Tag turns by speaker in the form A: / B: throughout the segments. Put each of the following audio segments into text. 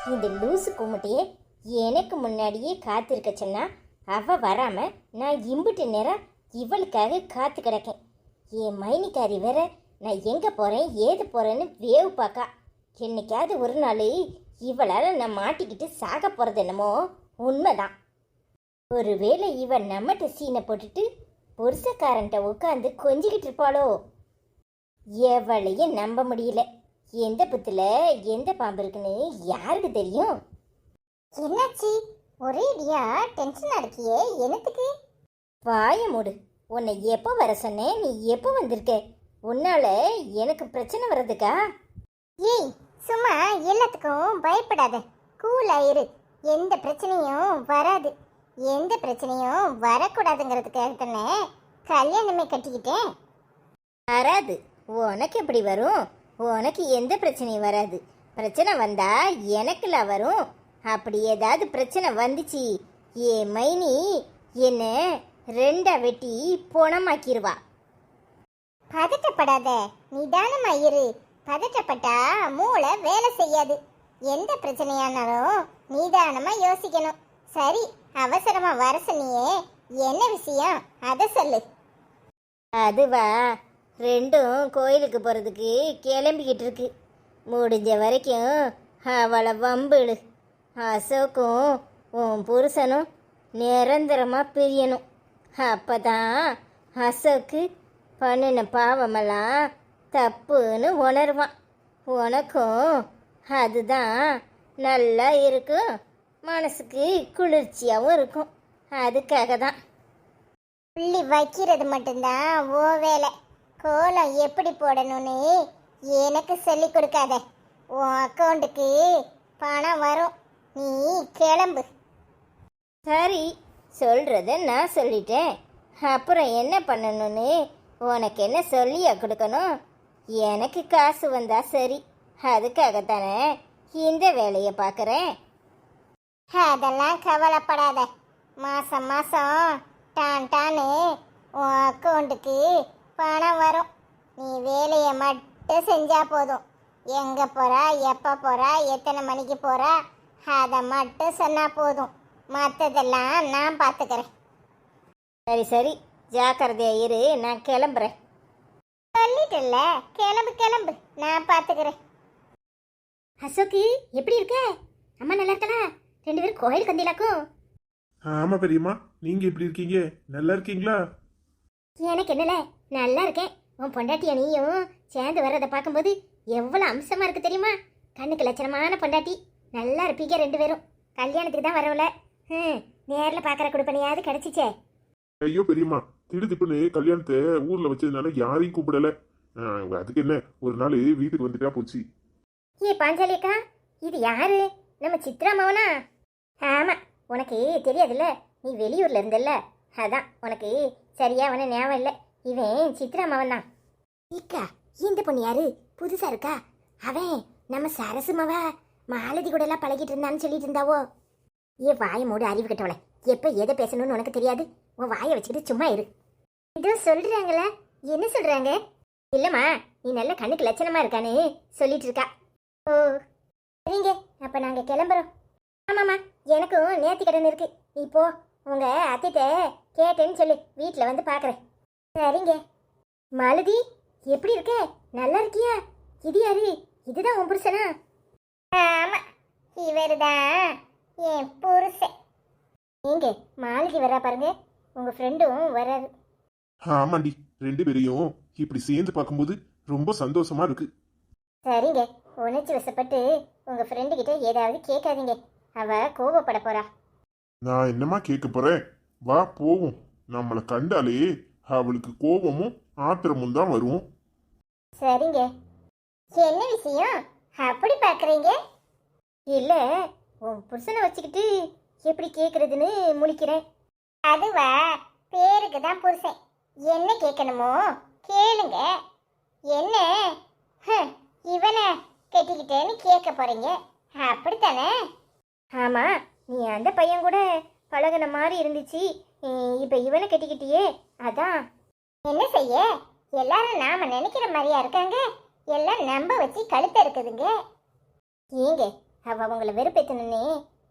A: இந்த லூசு கும்பிட்டையே எனக்கு முன்னாடியே காத்திருக்க சொன்னா அவ வராம நான் இம்புட்டு நேரம் இவளுக்காக காத்து கிடக்கேன். என் மைனிக்காரி வேற நான் எங்க போறேன் ஏது போறேன்னு வேவு பார்க்கா. என்னைக்காவது ஒரு நாள் இவளால் நான் மாட்டிக்கிட்டு சாக போறது என்னமோ உண்மைதான். ஒருவேளை இவன் நம்மகிட்ட சீனை போட்டுட்டு புருஷக்காரன்ட்ட உட்காந்து கொஞ்சிக்கிட்டு இருப்பாளோ? எவளையும் நம்ப முடியல. எந்த புத்துல எந்த பாம்பு இருக்குன்னு யாருக்கு தெரியும்?
B: என்னாச்சு? ஒரேடியா டென்ஷனா இருக்கியே, என்னத்துக்கு?
A: வாய மூடு. உன்னை எப்போ வர சொன்னேன், நீ எப்போ வந்திருக்க? உன்னால எனக்கு பிரச்சனை வர்றதுக்கா?
B: ஏய், சும்மா எல்லாத்துக்கும் பயப்படாத, கூல் ஆயிரு. எந்த பிரச்சனையும் வராது, எந்த பிரச்சனையும் வரக்கூடாதுங்கிறதுக்காக தானே கல்யாணமே கட்டிக்கிட்டேன்.
A: வராது. உனக்கு எப்படி வரும்? உனக்கு எந்த பிரச்சனையும் வராது. பிரச்சனை வந்தா எனக்குல வரும். அப்படி ஏதாவது பிரச்சனை வந்துச்சு ஏ மைனி என்ன ரெண்டா வெட்டி பொணமாக்கிடுவா.
B: பதட்டப்படாத, நிதானமா இரு. பதட்டப்பட்டா மூளை வேலை செய்யாது. எந்த பிரச்சனையானாலும் நிதானமா யோசிக்கணும். சரி, அவசரமா வர சொன்னியே, என்ன விஷயம் அதை சொல்லு.
A: அதுவா, ரெண்டும் கோயிலுக்கு போகிறதுக்கு கிளம்பிக்கிட்டு இருக்கு. முடிஞ்ச வரைக்கும் அவளை வம்பிடு. அசோக்கும் உன் புருஷனும் நிரந்தரமாக பிரியணும். அப்போ தான் அசோக்கு பண்ணின பாவமெல்லாம் தப்புன்னு உணர்வான். உனக்கும் அதுதான் நல்லா இருக்கும், மனசுக்கு குளிர்ச்சியாகவும் இருக்கும். அதுக்காக தான்.
B: புள்ளி வைக்கிறது மட்டும்தான் ஓ வேலை. கோலம் எப்படி போடணும்னு எனக்கு சொல்லி கொடுக்காத. உன் அக்கௌண்ட்டுக்கு பணம் வரும், நீ கிளம்பு.
A: சரி, சொல்கிறத நான் சொல்லிட்டேன். அப்புறம் என்ன பண்ணணும்னு உனக்கு என்ன சொல்லியா கொடுக்கணும்? எனக்கு காசு வந்தா சரி, அதுக்காகத்தானே இந்த வேலையை பார்க்குறேன்.
B: அதெல்லாம் கவலைப்படாத. மாசம் மாசம் டான் டான்னு உன் அக்கௌண்ட்டுக்கு பணம் வரும். நீ வேலையை மட்டும் செஞ்சா போதும். எங்கே போகிறா, எப்போ போகிறா, எத்தனை மணிக்கு போகிறா, அதை மட்டும் சொன்னால் போதும். மற்றதெல்லாம் நான் பார்த்துக்கிறேன்.
A: சரி சரி, ஜாக்கிரதையா இரு, நான் கிளம்புறேன்.
B: சொல்லிட்டல்ல, கிளம்பு கிளம்பு, நான் பார்த்துக்கிறேன்.
A: அசோக்கு எப்படி இருக்க? அம்மா நல்லா இருக்கலாம்? ரெண்டு பேரும் கோயிலுக்கு வந்தீங்களாக்கும்?
C: ஆமா பெரியம்மா, நீங்க எப்படி இருக்கீங்க? நல்லா இருக்கீங்களா?
A: எனக்கு என்னல, நல்லா இருக்கேன். உன் பொண்டாட்டிய நீயும் சேர்ந்து வர்றதை பார்க்கும்போது எவ்வளோ அம்சமா இருக்கு தெரியுமா? கண்ணுக்கு லட்சணமான பொண்டாட்டி. நல்லா இருப்பீங்க ரெண்டு பேரும். கல்யாணத்துக்கு தான் வரவல. நேரில் பார்க்குற கொடுப்பனையாவது கிடைச்சிச்சே.
C: ஐயோ பெரியம்மா, திடுதிப்புன்னு கல்யாணத்தை ஊர்ல வச்சதுனால யாரையும் கூப்பிடல. அதுக்கு என்ன, ஒரு நாள் வீட்டுக்கு வந்துட்டா போச்சு.
A: ஏ பாஞ்சாலி அக்கா, இது யாரு? நம்ம சித்ரா மவனா? ஆமா, உனக்கு தெரியாதுல்ல, நீ வெளியூர்ல இருந்தல்ல, அதான் உனக்கு சரியா அவன ஞாபகம் இல்லை. இவன் சித்ரா மவன் தான். இக்கா, இந்த பொண்ணு யாரு? புதுசா இருக்கா? அவன் நம்ம சரசு மவ மாலதி கூட எல்லாம் பழகிட்டு இருந்தான்னு சொல்லிட்டு இருந்தாவோ. ஏ வாய மூடு, அறிவு கட்டவளை. எப்ப எதை பேசணும்னு உனக்கு தெரியாது. உன் வாயை வச்சுக்கிட்டு சும்மா இரு. ஏதோ சொல்றாங்களா? என்ன சொல்றாங்க? இல்லம்மா, நீ நல்ல கண்ணுக்கு லட்சணமா இருக்கான்னு சொல்லிட்டு இருக்கா. ஓ சரிங்க, அப்ப நாங்க கிளம்புறோம். ஆமாம்மா, எனக்கும் நேர்த்தி கடன் இருக்கு. நீ போ, உங்க அத்தைகிட்ட கேட்டேன்னு சொல்லு, வீட்டில் வந்து பார்க்குறேன். சரிங்க. மாலதி, எப்படி இருக்க? நல்லா இருக்கியா? இது யாரு? இதுதான் உன் புருஷனா?
B: ஆமா, இவர் தான் என் புருஷன்.
A: நீங்க மாலதி வரா பாருங்க, உங்க ஃப்ரெண்டும் வராது.
C: ஆமாண்டி, ரெண்டு பேரையும் இப்படி சேர்ந்து பார்க்கும்போது ரொம்ப சந்தோஷமா இருக்கு.
A: சரிங்க, உணர்ச்சி வசப்பட்டு உங்க ஃப்ரெண்டு கிட்ட ஏதாவது கேட்காதீங்க. அவ கோபப்பட போறா.
C: நான் என்னமா கேட்க போறேன்? வா போவோம். நம்மளை கண்டாலே அவளுக்கு கோபமும் ஆத்திரமும் தான் வரும்.
A: சரிங்க.
B: என்ன விஷயம் அப்படி பார்க்குறீங்க?
A: இல்ல, உன் புருஷனை வச்சுக்கிட்டு எப்படி கேட்கறதுன்னு முழிக்கிறேன்.
B: அதுவா, பேருக்கு தான் புருஷன். என்ன கேட்கணுமோ கேளுங்க. என்ன இவனை கட்டிக்கிட்டேன்னு கேட்க போறீங்க, அப்படித்தானே?
A: ஆமா, நீ அந்த பையன் கூட பழகுன மாதிரி இருந்துச்சு. இப்ப இவனை கட்டிக்கிட்டியே, அதான்.
B: என்ன செய்ய, எல்லாரும் நாம நினைக்கிற மாதிரியா இருக்காங்க. எல்லாம் நம்ப வச்சு கழுத்த இருக்குதுங்க.
A: ஏங்க, அவ உங்களை வெறுப்பேத்தணுன்னே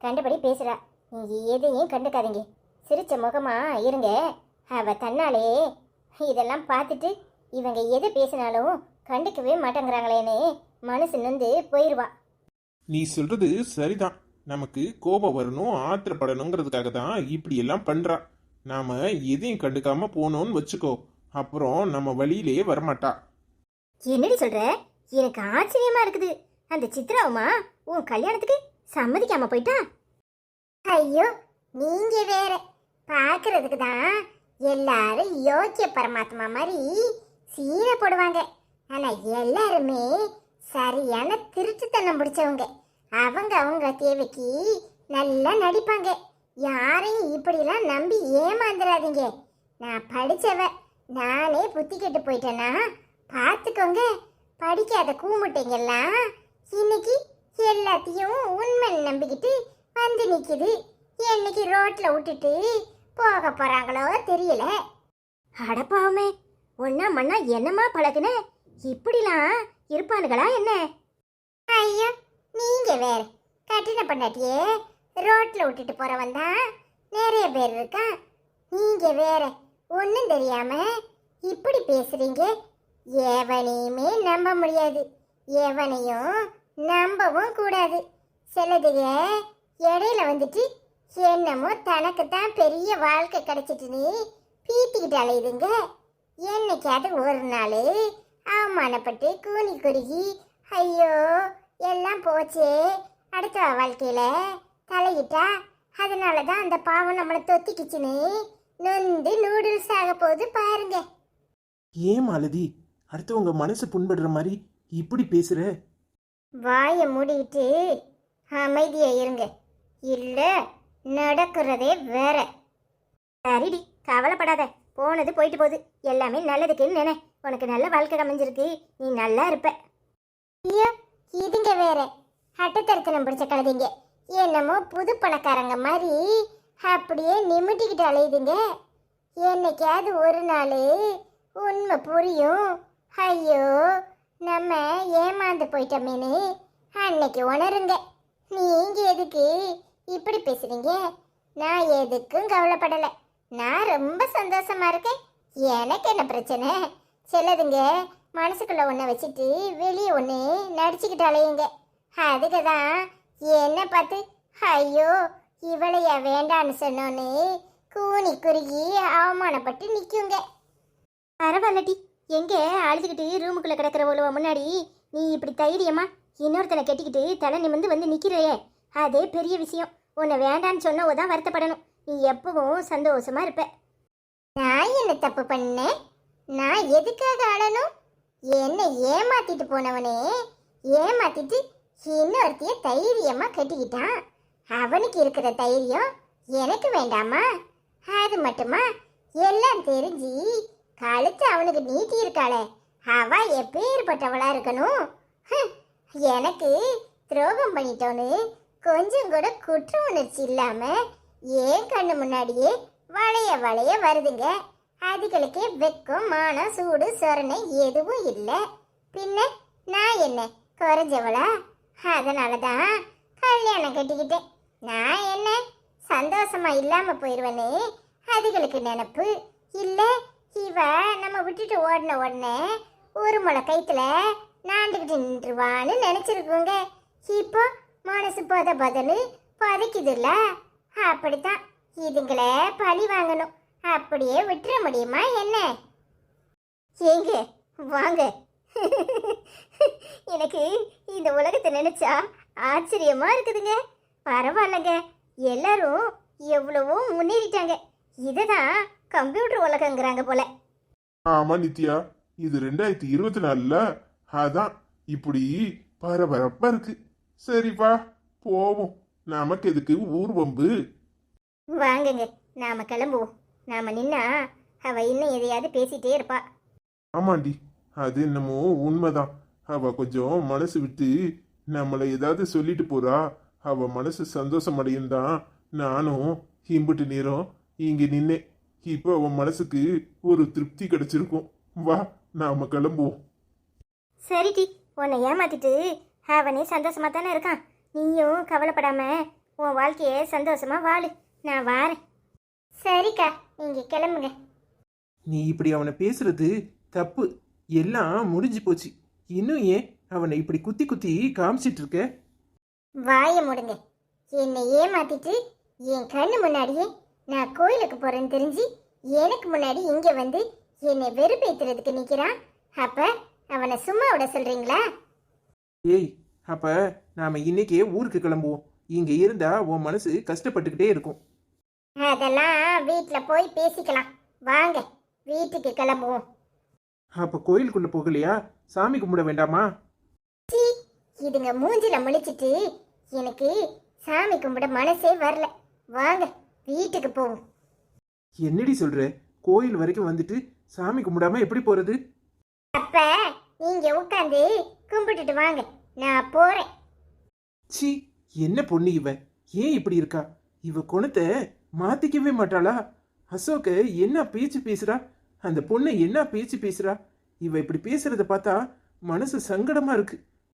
A: கண்டபடி பேசுறா. நீங்க எதையும் கண்டுக்காதீங்க, சிரிச்ச முகமா இருங்க. அவ தன்னாலே இதெல்லாம் பார்த்துட்டு இவங்க எது பேசினாலும் கண்டுக்கவே மாட்டேங்கிறாங்களேன்னு மனசு நொந்து போயிடுவா.
D: நீ சொல்றது சரிதான். நமக்கு கோபம் வரணும், ஆத்திரப்படணுங்கிறதுக்காக தான் இப்படி எல்லாம் பண்றா. நாம எதையும் கண்டுக்காம போனோம்னு வச்சுக்கோ, அப்புறம் நம்ம வழியிலேயே வரமாட்டா.
A: என்னடி சொல்ற? எனக்கு ஆச்சரியமா இருக்குது. அந்த சித்ராவுமா உன் கல்யாணத்துக்கு சம்மதிக்காம போயிட்டா?
B: ஐயோ, நீங்க வேற. பார்க்கறதுக்கு தான் எல்லாரும் யோக்கிய பரமாத்மா மாதிரி சீனை போடுவாங்க. ஆனா எல்லாருமே சரியான திருட்டுத்தனம் பிடிச்சவங்க. அவங்க அவங்க தேவைக்கு நல்லா நடிப்பாங்க. யாரையும் இப்படிலாம் நம்பி ஏமாந்துடாதீங்க. நான் படிச்சவ, நானே புத்தி கெட்டு போயிட்டேன்னா பார்த்துக்கோங்க. படிக்காத கூமுட்டைங்கெல்லாம் இன்னைக்கு எல்லாத்தையும் உண்மை நம்பிக்கிட்டு வந்து நிக்குது. என்னைக்கு ரோட்ல விட்டுட்டு போக போறாங்களோ தெரியல.
A: அடப்பாவுமே, ஒன்னா மண்ணா என்னமா பழகுன? இப்படிலாம் இருப்பானுங்களா என்ன?
B: ஐயோ, நீங்க வேற. கட்டின பண்ணாட்டியே ரோட்ல விட்டுட்டு போறவன் தான் நிறைய பேர் இருக்கா. நீங்க வேற ஒன்னும் தெரியாம இப்படி பேசுறீங்க. எவனையுமே நம்ப முடியாது, எவனையும் நம்பவும் கூடாது. சிலதுங்க இடையில வந்துட்டு என்னமோ தனக்கு தான் பெரிய வாழ்க்கை கிடைச்சிட்டுன்னு பீத்திக்கிட்டு அலையுதுங்க. என்னைக்காவது ஒரு நாள் அவமானப்பட்டு கூனி குறுகி ஐயோ எல்லாம் போச்சே அடுத்த வாழ்க்கையில தலையிட்டா அதனால தான் அந்த பாவம் நம்மளை தொத்திக்கிச்சுன்னு நொந்து நூடுல்ஸ் ஆக போகுது பாருங்க.
D: ஏன் மாலதி, அடுத்தவங்க மனசு புண்படுற மாதிரி இப்படி பேசுற?
B: வாயை மூடிக்கிட்டு அமைதியா இருங்க, இல்ல நடக்கிறதே வேற.
A: சரிடி, கவலைப்படாத. போனது போயிட்டு போகுது. எல்லாமே நல்லதுக்குன்னு நினை. உனக்கு நல்ல வாழ்க்கை அமைஞ்சிருக்கு, நீ நல்லா இருப்ப.
B: ஐயோ, இதுங்க வேற அட்டத்தரத்தனம் பிடிச்ச கழுதிங்க. என்னமோ புது பணக்காரங்க மாதிரி அப்படியே நிமிட்டிக்கிட்டு அலையுதுங்க. என்னைக்காவது ஒரு நாள் உண்மை புரியும். ஐயோ, நம்ம ஏமாந்து போயிட்டோமேனு அன்னைக்கு உணருங்க. நீங்க எதுக்கு இப்படி பேசுறீங்க? நான் எதுக்கும் கவலைப்படலை. நான் ரொம்ப சந்தோஷமா இருக்கேன். எனக்கு என்ன பிரச்சனை? சிலதுங்க மனசுக்குள்ள ஒன்றை வச்சுட்டு வெளியே ஒன்று நடிச்சுக்கிட்டு அலையுங்க. அதுக்கு தான் என்ன பார்த்து ஐயோ இவளைய வேண்டான்னு சொன்னோன்னு கூனி குறுகி அவமானப்பட்டு நிற்குங்க.
A: பரவாயில்லடி, எங்க அழுதுகிட்டு ரூமுக்குள்ள கிடக்கிற உழவ முன்னாடி நீ இப்படி தைரியமா இன்னொருத்தனை கட்டிக்கிட்டு தலை நிமிர்ந்து வந்து நிக்கிறையே, அதே பெரிய விஷயம். உன்னை வேண்டான்னு சொன்னவோ தான் வருத்தப்படணும். நீ எப்பவும் சந்தோஷமா இருப்ப.
B: நான் என்ன தப்பு பண்ணேன்? நான் எதுக்காக அழணும்? என்னை ஏமாத்திட்டு போனவனே ஏமாத்திட்டு இன்னொருத்தைய தைரியமா கட்டிக்கிட்டான். அவனுக்கு இருக்கிற தைரியம் எனக்கு வேண்டாமா? அது மட்டுமா, எல்லாம் தெரிஞ்சு கழுத்து அவனுக்கு நீட்டி இருக்காளே, அவ எப்பேற்பட்டவளா இருக்கணும்? எனக்கு துரோகம் பண்ணிட்டோன்னு கொஞ்சம் கூட குற்ற உணர்ச்சி இல்லாம ஏன் கண்ணு முன்னாடியே வளைய வளைய வருதுங்க. அதுகளுக்கு வெக்கம் மானம் சூடு சொரணை எதுவும் இல்லை. பின்ன நான் என்ன குறைஞ்சவளா? அதனாலதான் கல்யாணம் கட்டிக்கிட்டேன். நான் என்ன சந்தோஷமா இல்லாம போயிடுவேன்னு அதுகளுக்கு நினப்பு இல்ல. இவ நம்ம விட்டுட்டு ஓடின உடனே ஒரு முளை கைத்துல நாண்டுகிட்டு நின்றுவான்னு நினைச்சிருக்குங்க. இப்போ மனசு பதன்னு பதைக்குதுல்ல. அப்படித்தான் இதுங்களை பழி வாங்கணும். அப்படியே விட்டுற முடியுமா என்ன?
A: ஏங்க வாங்க. எனக்கு இந்த உலகத்தை நினைச்சா ஆச்சரியமா இருக்குதுங்க. பரவாயில்லங்க, எல்லாரும் எவ்வளவோ முன்னேறிட்டாங்க. இதுதான் கம்ப்யூட்டர் உலகங்கிறாங்க போல.
C: ஆமா நித்யா, இது 2024ல, அதான் இப்படி பரபரப்பா இருக்கு. சரிப்பா, போவோம். நமக்கு எதுக்கு ஊர்வம்பு?
A: வாங்குங்க, நாம கிளம்புவோம். நாம நின்னா அவ இன்னும் எதையாவது பேசிட்டே இருப்பா.
C: ஆமாண்டி, அது என்னமோ உண்மைதான். அவ கொஞ்சம் மனசு விட்டு நம்மளை ஏதாவது சொல்லிட்டு போறா. அவ மனசு சந்தோஷம் அடையும் தான் நானும் இம்புட்டு நேரம் இங்க நின்னேன். இப்போ அவன் மனசுக்கு ஒரு திருப்தி கிடைச்சிருக்கும். வா, நாம கிளம்புவோம்.
A: சரிடி, உன்னை ஏமாத்திட்டு அவனே சந்தோஷமா தானே இருக்கான். நீயும் கவலைப்படாம உன் வாழ்க்கையை சந்தோஷமா வாழு. நான் வாரேன். சரிக்கா, நீங்க கிளம்புங்க.
D: நீ இப்படி அவனை பேசுறது தப்பு. எல்லாம் முடிஞ்சு போச்சு. இன்னும் ஏன் அவனை இப்படி குத்தி குத்தி காமிச்சிட்டு இருக்க?
B: வாயை மூடுங்க. என்னை ஏமாத்திட்டு என் கண்ணு முன்னாடியே நான் கோயிலுக்கு போறேன்னு தெரிஞ்சு எனக்கு முன்னாடி இங்க வந்து என்னை வெறுப்பேத்துறதுக்கு நிக்கிறான். அப்ப அவனை சும்மா விட சொல்றீங்களா?
D: ஏய், அப்ப நாம இன்னைக்கே ஊருக்கு கிளம்புவோம். இங்க இருந்தா உன் மனசு கஷ்டப்பட்டுக்கிட்டே இருக்கும்.
B: அதெல்லாம் வீட்ல போய் பேசிக்கலாம். வாங்க வீட்டுக்கு கிளம்புவோம்.
D: அப்ப கோயிலுக்குள்ள போகலையா? சாமி கும்பிட வேண்டாமா?
B: சீ, இதுங்க மூஞ்சில முழிச்சிட்டு எனக்கு சாமி கும்பிட மனசே வரல. வாங்க வீட்டுக்கு போவோம்.
D: என்னடி சொல்ற? கோயில் வரைக்கும் வந்துட்டு சாமி கும்பிடாம எப்படி போறது?
B: அப்ப நீங்க உட்காந்து கும்பிட்டுட்டு வாங்க, நான் போறேன்.
D: சி, என்ன பொண்ணு இவ? ஏன் இப்படி இருக்கா? இவ குணத்தை மாத்திக்கவே மாட்டாளா? அசோக என்ன பேச்சு பேசுறா? அந்த பொண்ணு என்ன பேச்சு பேசுறா? இவ இப்படி பேசுறத பார்த்தா மனசு சங்கடமா இருக்கு.